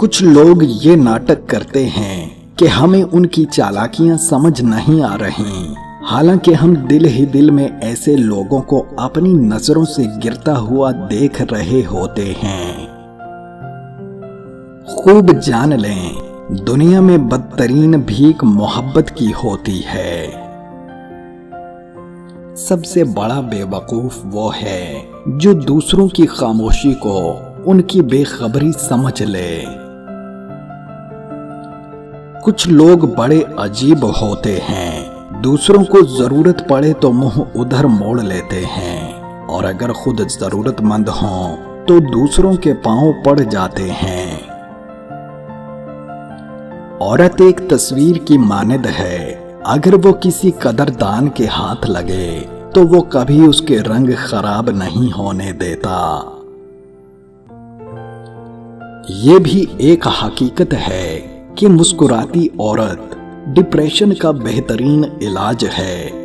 कुछ लोग ये नाटक करते हैं कि हमें उनकी चालाकियां समझ नहीं आ रही, हालांकि हम दिल ही दिल में ऐसे लोगों को अपनी नजरों से गिरता हुआ देख रहे होते हैं। खूब जान लें, दुनिया में बदतरीन भीख मोहब्बत की होती है। सबसे बड़ा बेवकूफ वो है जो दूसरों की खामोशी को उनकी बेखबरी समझ ले। कुछ लोग बड़े अजीब होते हैं, दूसरों को जरूरत पड़े तो मुंह उधर मोड़ लेते हैं और अगर खुद जरूरतमंद हों तो दूसरों के पांव पड़ जाते हैं। औरत एक तस्वीर की मानद है, अगर वो किसी कदरदान के हाथ लगे तो वो कभी उसके रंग खराब नहीं होने देता। ये भी एक हकीकत है कि मुस्कुराती औरत डिप्रेशन का बेहतरीन इलाज है।